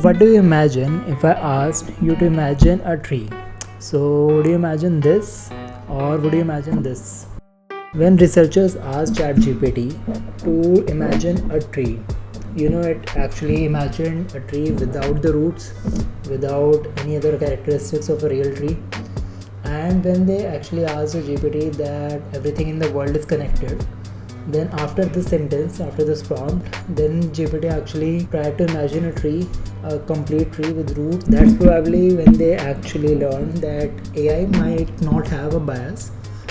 What do you imagine if I asked you to imagine a tree? So, would you imagine this or would you imagine this? When researchers asked ChatGPT to imagine a tree, it actually imagined a tree without the roots, without any other characteristics of a real tree. And when they actually asked the GPT that everything in the world is connected, then after this sentence, after this prompt, then GPT actually tried to imagine a tree, a complete tree with roots. That's probably when they actually learned that AI might not have a bias,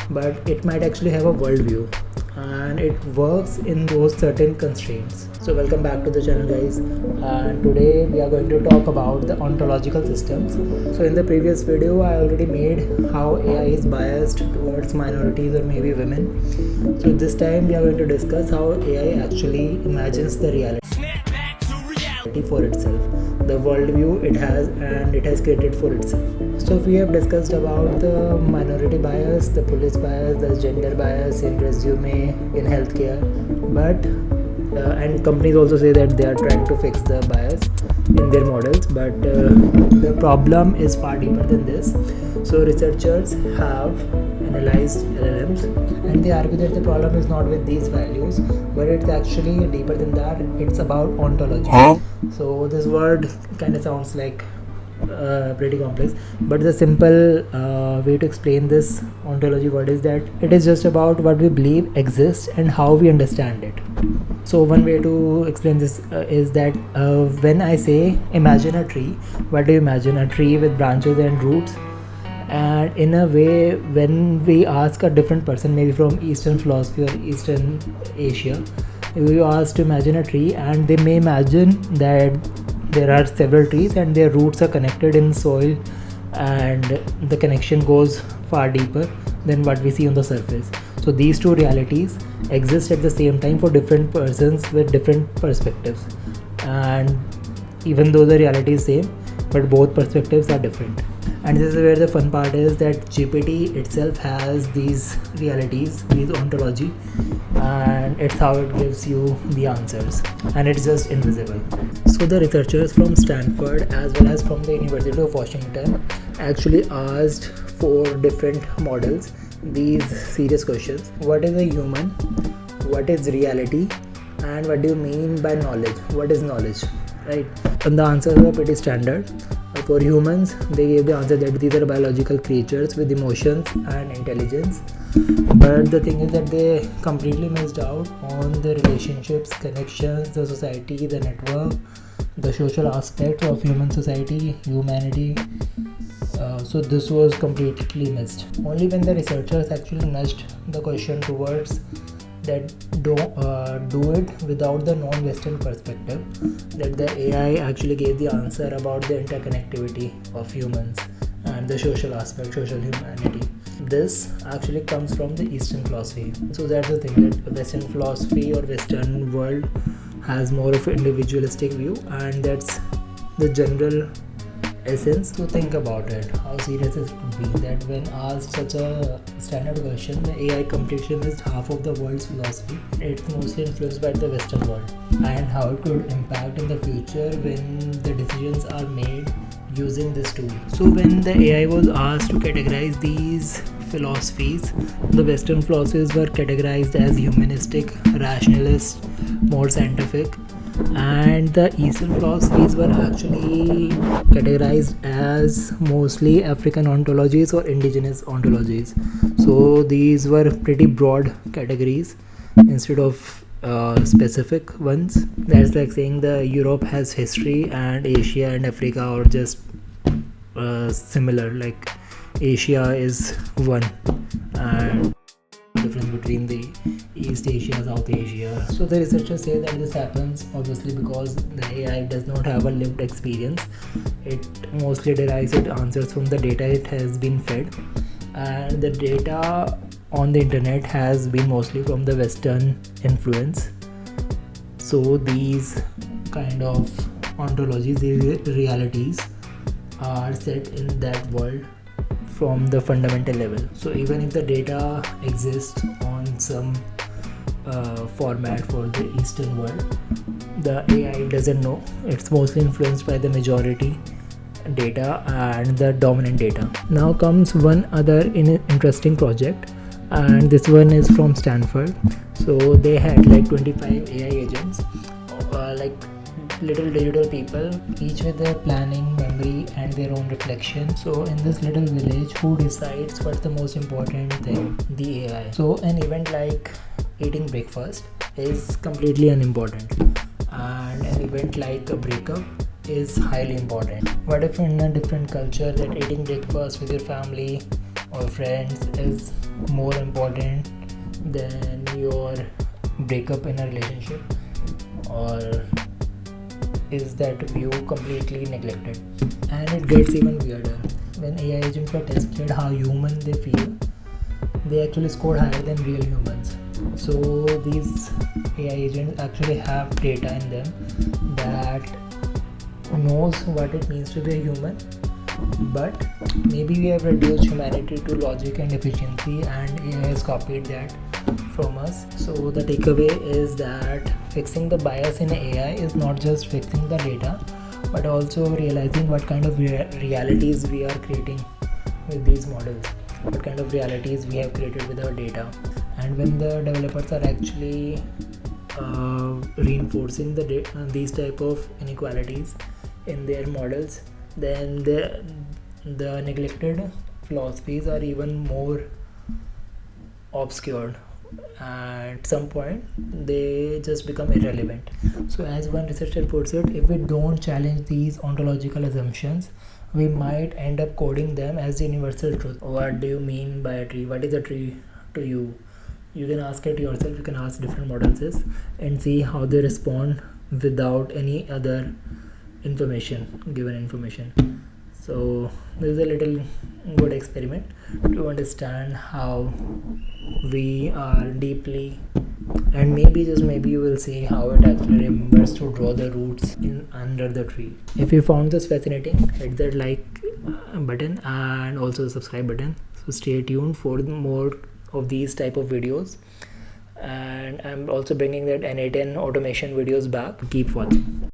but it might actually have a worldview, and it works in those certain constraints. So welcome back to the channel, guys, and today we are going to talk about the ontological systems. So in the previous video I already made how AI is biased towards minorities or maybe women. So this time we are going to discuss how AI actually imagines the reality for itself, the worldview it has and it has created for itself. So we have discussed about the minority bias, the police bias, the gender bias in resume, in healthcare, but and companies also say that they are trying to fix the bias in their models, but the problem is far deeper than this. So researchers have analyzed LLMs and they argue that the problem is not with these values, but it's actually deeper than that. It's about ontology. So this word kind of sounds like pretty complex, but the simple way to explain this ontology word is that it is just about what we believe exists and how we understand it. So one way to explain this is that when I say imagine a tree, what do you imagine? A tree with branches and roots. And in a way, when we ask a different person, maybe from Eastern philosophy or Eastern Asia, we ask to imagine a tree, and they may imagine that there are several trees and their roots are connected in soil, and the connection goes far deeper than what we see on the surface. So these two realities exist at the same time for different persons with different perspectives, and even though the reality is same, but both perspectives are different. And this is where the fun part is, that GPT itself has these realities, these ontology, and it's how it gives you the answers, and it's just invisible. So the researchers from Stanford as well as from the University of Washington actually asked 4 different models these serious questions. What is a human? What is reality? And what do you mean by knowledge? What is knowledge? Right? And the answers were pretty standard. For humans, they gave the answer that these are biological creatures with emotions and intelligence. But the thing is that they completely missed out on the relationships, connections, the society, the network, the social aspects of human society, humanity. So this was completely missed. Only when the researchers actually nudged the question towards that do it without the non-Western perspective, that the AI actually gave the answer about the interconnectivity of humans and the social aspect, social humanity. This actually comes from the Eastern philosophy. So that's the thing, that Western philosophy or Western world has more of an individualistic view, and that's the general essence. To think about it, how serious it could be, that when asked such a standard question, the AI completely missed half of the world's philosophy. It's mostly influenced by the Western world, and how it could impact in the future when the decisions are made using this tool. So when the AI was asked to categorize these philosophies, the Western philosophies were categorized as humanistic, rationalist, more scientific, and the Eastern philosophies were actually categorized as mostly African ontologies or indigenous ontologies. So these were pretty broad categories instead of specific ones. That's like saying the Europe has history and Asia and Africa are just similar, like Asia is one, and difference between the East Asia, South Asia. So the researchers say that this happens obviously because the AI does not have a lived experience. It mostly derives its answers from the data it has been fed, and the data on the internet has been mostly from the Western influence. So these kind of ontologies, these realities are set in that world from the fundamental level. So even if the data exists on some format for the Eastern world, the AI doesn't know. It's mostly influenced by the majority data and the dominant data. Now comes one other interesting project, and this one is from Stanford. So they had like 25 AI agents, like little digital people, each with their planning, memory, and their own reflection. So in this little village, who decides what's the most important thing? The AI. So an event like eating breakfast is completely unimportant, and an event like a breakup is highly important. What if in a different culture that eating breakfast with your family or friends is more important than your breakup in a relationship? Or is that view completely neglected? And it gets even weirder. When AI agents were tested how human they feel, they actually scored higher than real humans. So these AI agents actually have data in them that knows what it means to be a human, but maybe we have reduced humanity to logic and efficiency, and AI has copied that from us. So the takeaway is that fixing the bias in AI is not just fixing the data, but also realizing what kind of realities we are creating with these models, what kind of realities we have created with our data. And when the developers are actually reinforcing these type of inequalities in their models, then the neglected philosophies are even more obscured. At some point they just become irrelevant. So as one researcher puts it, if we don't challenge these ontological assumptions, we might end up coding them as universal truth. What do you mean by a tree? What is a tree to you? You can ask it yourself. You can ask different models and see how they respond without any other given information. So this is a little good experiment to understand how we are deeply, and maybe just maybe you will see how it actually remembers to draw the roots in under the tree. If you found this fascinating, hit that like button and also the subscribe button. So stay tuned for more of these type of videos, and I'm also bringing that N8N automation videos back. Keep watching.